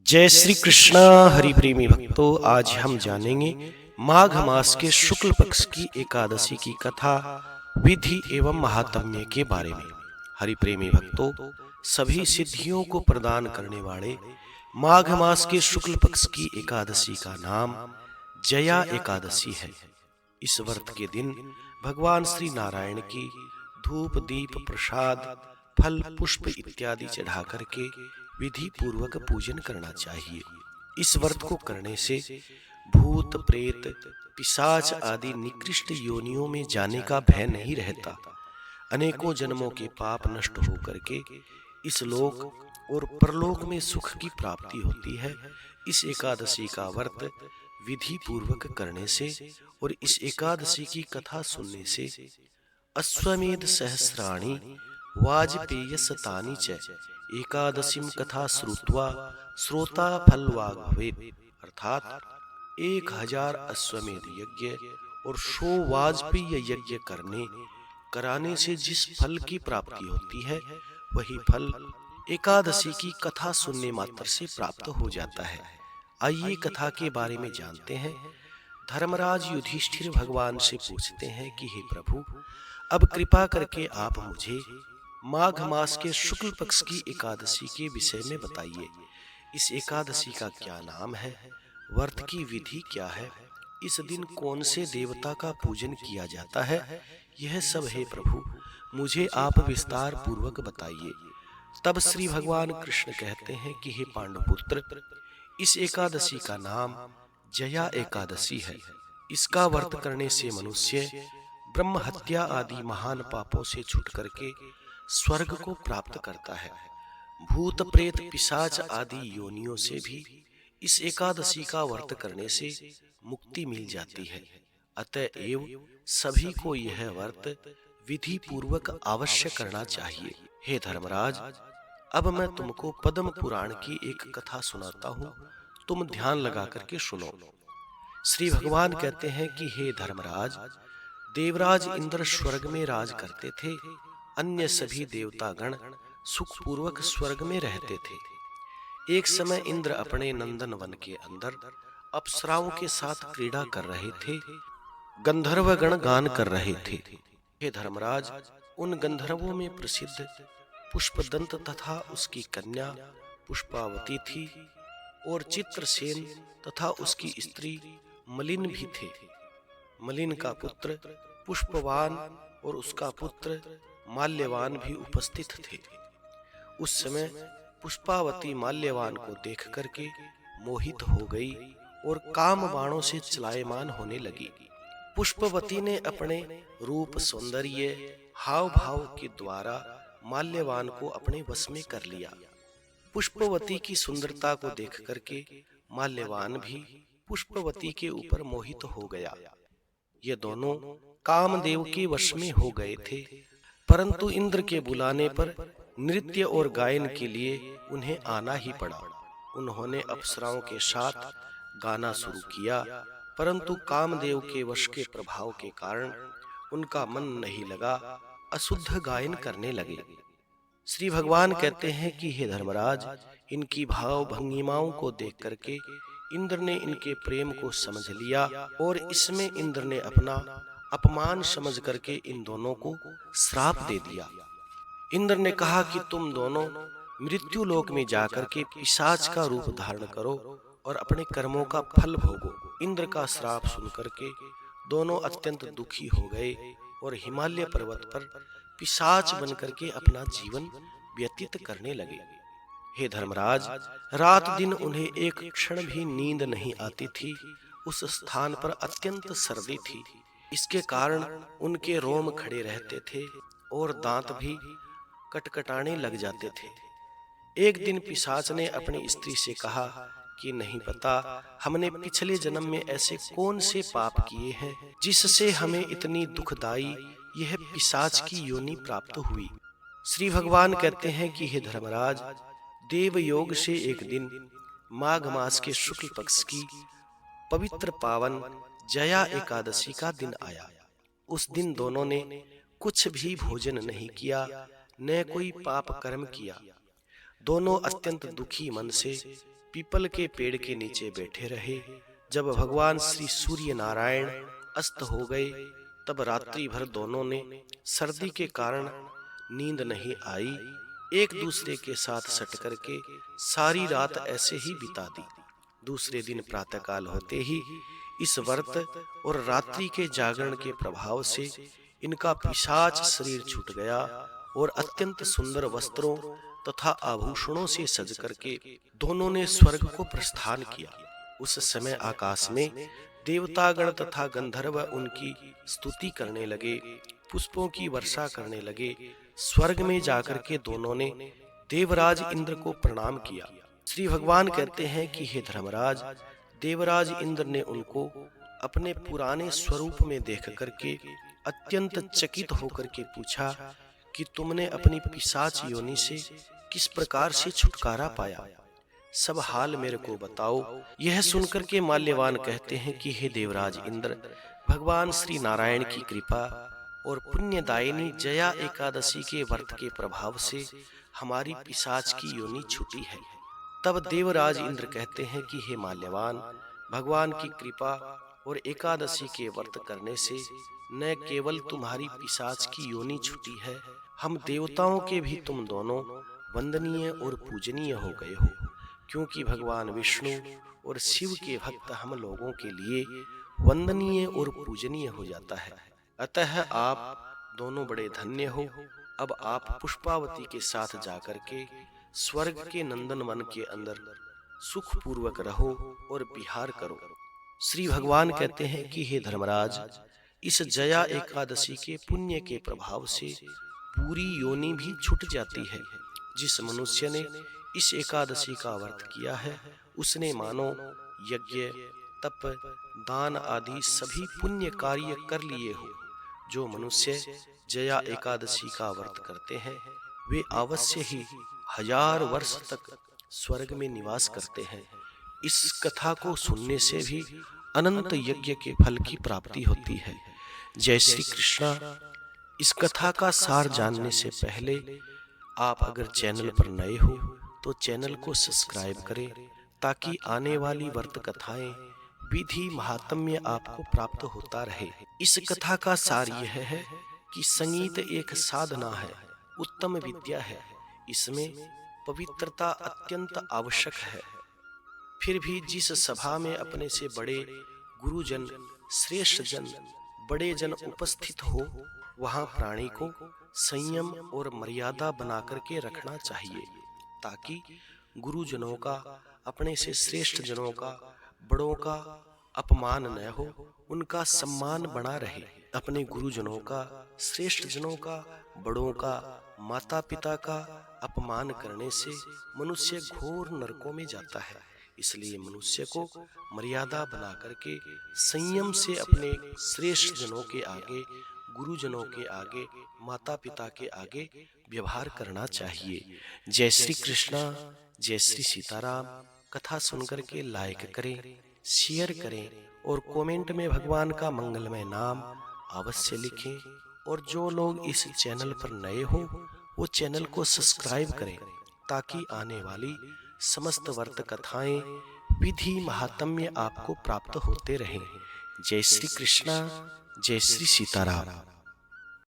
जय श्री कृष्णा। हरि प्रेमी भक्तों, आज हम जानेंगे माघ मास के शुक्ल पक्ष की एकादशी की कथा, विधि एवं महात्म्य के बारे में। हरि प्रेमी भक्तों, सभी सिद्धियों को प्रदान करने वाले माघ मास के शुक्ल पक्ष की एकादशी का नाम जया एकादशी है। इस व्रत के दिन भगवान श्री नारायण की धूप दीप प्रसाद फल पुष्प इत्यादि चढ़ा करके विधि पूर्वक पूजन करना चाहिए। इस व्रत को करने से भूत प्रेत पिशाच आदि निकृष्ट योनियों में जाने का भय नहीं रहता। अनेकों जन्मों के पाप नष्ट होकर के इस लोक और परलोक में सुख की प्राप्ति होती है। इस एकादशी का व्रत विधि पूर्वक करने से और इस एकादशी की कथा सुनने से अश्वमेध सहस्राणि वाजपेय शतानि च एकादशीम कथा श्रुत्वा श्रोता फलवाग भवेत्, अर्थात 1000 अश्वमेध यज्ञ और 100 वाजपेय यज्ञ कराने से जिस फल की प्राप्ति होती है, वही फल एकादशी की कथा सुनने मात्र से प्राप्त हो जाता है। आइए कथा के बारे में जानते हैं। धर्मराज युधिष्ठिर भगवान से पूछते हैं कि हे प्रभु, अब कृपा करके आप मुझे माघ मास के शुक्ल पक्ष की एकादशी के विषय में बताइए। इस एकादशी का क्या नाम है, व्रत की विधि क्या है, इस दिन कौन से देवता का पूजन किया जाता है, यह सब हे प्रभु मुझे आप विस्तार पूर्वक बताइए। तब श्री भगवान कृष्ण कहते हैं कि हे पांडुपुत्र, इस एकादशी का नाम जया एकादशी है। इसका व्रत करने से मनुष्य ब्रह्म हत्या आदि महान पापों से छूट करके स्वर्ग को प्राप्त करता है। भूत प्रेत पिशाच आदि योनियों से भी इस एकादशी का व्रत करने से मुक्ति मिल जाती है। अतएव सभी को यह व्रत विधि पूर्वक अवश्य करना चाहिए। हे धर्मराज, अब मैं तुमको पद्म पुराण की एक कथा सुनाता हूँ, तुम ध्यान लगा करके सुनो। श्री भगवान कहते हैं कि हे धर्मराज, देवराज इंद्र स्वर्ग में राज करते थे। अन्य सभी देवतागण सुखपूर्वक स्वर्ग में रहते थे। एक समय इंद्र अपने नंदन वन के अंदर अप्सराओं के साथ क्रीड़ा कर रहे थे। गंधर्व गण गान कर रहे थे। हे धर्मराज, उन गंधर्वों में प्रसिद्ध पुष्पदंत तथा उसकी कन्या पुष्पावती थी और चित्रसेन तथा उसकी स्त्री मलिन भी थे। मलिन का पुत्र पुष्पवान और उसका पुत्र माल्यवान भी उपस्थित थे। उस समय पुष्पावती माल्यवान को देख करके मोहित हो गई और काम बाणों से चलायमान होने लगी। पुष्पवती ने अपने रूप सौंदर्य हाव भाव के द्वारा माल्यवान को अपने वश में कर लिया। पुष्पवती की सुंदरता को देख करके माल्यवान भी पुष्पवती के ऊपर मोहित हो गया। ये दोनों कामदेव के वश में हो गए थे, परंतु इंद्र के बुलाने पर नृत्य और गायन के लिए उन्हें आना ही पड़ा। उन्होंने अप्सराओं के साथ गाना शुरू किया, परंतु कामदेव के वश के प्रभाव के कारण उनका मन नहीं लगा, अशुद्ध गायन करने लगे। श्री भगवान कहते हैं कि हे धर्मराज, इनकी भाव भंगिमाओं को देख करके इंद्र ने इनके प्रेम को समझ लिया और इसमें इंद्र ने अपना अपमान समझ करके इन दोनों को श्राप दे दिया। इंद्र ने कहा कि तुम दोनों मृत्यु लोक में जाकर के पिशाच का रूप धारण करो और अपने कर्मों का फल भोगो। इंद्र का श्राप सुनकर के दोनों अत्यंत दुखी हो गए और हिमालय पर्वत पर पिशाच बनकर के अपना जीवन व्यतीत करने लगे। हे धर्मराज, रात दिन उन्हें एक क्षण भी नींद नहीं आती थी। उस स्थान पर अत्यंत सर्दी थी, इसके कारण उनके रोम खड़े रहते थे और दांत भी कटकटाने लग जाते थे। एक दिन पिशाच ने अपनी स्त्री से कहा कि नहीं पता हमने पिछले जन्म में ऐसे कौन से पाप किए हैं जिससे हमें इतनी दुखदाई यह पिशाच की योनि प्राप्त हुई। श्री भगवान कहते हैं कि हे धर्मराज, देव योग से एक दिन माघ मास के शुक्ल पक्ष की पवित्र पावन जया एकादशी का दिन आया। उस दिन दोनों ने कुछ भी भोजन नहीं किया, न कोई पाप कर्म किया। दोनों अत्यंत दुखी मन से पीपल के पेड़ के नीचे बैठे रहे। जब भगवान श्री सूर्य नारायण अस्त हो गए तब रात्रि भर दोनों ने सर्दी के कारण नींद नहीं आई, एक दूसरे के साथ सट करके सारी रात ऐसे ही बिता दी। दूसरे दिन प्रातःकाल होते ही इस व्रत और रात्रि के जागरण के प्रभाव से इनका पिशाच शरीर छूट गया और अत्यंत सुंदर वस्त्रों तथा आभूषणों से सज करके दोनों ने स्वर्ग को प्रस्थान किया। उस समय आकाश में देवतागण तथा गंधर्व उनकी स्तुति करने लगे, पुष्पों की वर्षा करने लगे। स्वर्ग में जाकर के दोनों ने देवराज इंद्र को प्रणाम किया। श्री भगवान कहते हैं कि हे धर्मराज, देवराज इंद्र ने उनको अपने पुराने स्वरूप में देख करके अत्यंत चकित होकर के पूछा कि तुमने अपनी पिशाच योनि से किस प्रकार से छुटकारा पाया, सब हाल मेरे को बताओ। यह सुनकर के माल्यवान कहते हैं कि हे देवराज इंद्र, भगवान श्री नारायण की कृपा और पुण्यदायिनी जया एकादशी के व्रत के प्रभाव से हमारी पिशाच की योनि छूटी है। तब देवराज इंद्र कहते हैं कि हे माल्यवान, भगवान की कृपा और एकादशी के व्रत करने से न केवल तुम्हारी पिशाच की योनि छूटी है, हम देवताओं के भी तुम दोनों वंदनीय और पूजनीय हो गए हो, क्योंकि भगवान विष्णु और शिव के भक्त हम लोगों के लिए वंदनीय और पूजनीय हो जाता है। अतः आप दोनों बड़े धन्य हो। अब आप पुष्पावती के साथ जाकर के स्वर्ग के नंदन वन के अंदर सुख पूर्वक रहो और विहार करो। श्री भगवान कहते हैं कि हे धर्मराज, इस जया एकादशी के पुण्य के प्रभाव से पूरी योनि भी छूट जाती है। जिस मनुष्य ने इस एकादशी का व्रत किया है उसने मानो यज्ञ, तप, दान आदि सभी पुण्य कार्य कर लिए हो। जो मनुष्य जया एकादशी का व्रत करते हैं वे अवश्य ही 1000 वर्ष तक स्वर्ग में निवास करते हैं। इस कथा को सुनने से भी अनंत यज्ञ के फल की प्राप्ति होती है। जय श्री कृष्णा। इस कथा का सार जानने से पहले आप अगर चैनल पर नए हो तो चैनल को सब्सक्राइब करें, ताकि आने वाली व्रत कथाएं, विधि, महात्म्य आपको प्राप्त होता रहे। इस कथा का सार यह है कि संगीत एक साधना है, उत्तम विद्या है, इसमें पवित्रता अत्यंत आवश्यक है। फिर भी जिस सभा में अपने से बड़े गुरुजन, श्रेष्ठ जन, बड़े जन उपस्थित हो, वहां प्राणी को संयम और मर्यादा बना करके रखना चाहिए, ताकि गुरुजनों का, अपने से श्रेष्ठ जनों का, बड़ों का अपमान न हो, उनका सम्मान बना रहे। अपने गुरुजनों का, श्रेष्ठ जनों का, बड़ों का, माता पिता का अपमान करने से मनुष्य घोर नरकों में जाता है। इसलिए मनुष्य को मर्यादा बना करके संयम से अपने श्रेष्ठ जनों के आगे, गुरुजनों के आगे, माता पिता के आगे व्यवहार करना चाहिए। जय श्री कृष्णा, जय श्री सीताराम। कथा सुनकर के लाइक करें, शेयर करें और कमेंट में भगवान का मंगलमय नाम अवश्य लिखें। और जो लोग इस चैनल पर नए हो वो चैनल को सब्सक्राइब करें, ताकि आने वाली समस्त व्रत कथाएं, विधि, महात्म्य आपको प्राप्त होते रहें। जय श्री कृष्णा, जय श्री सीताराम।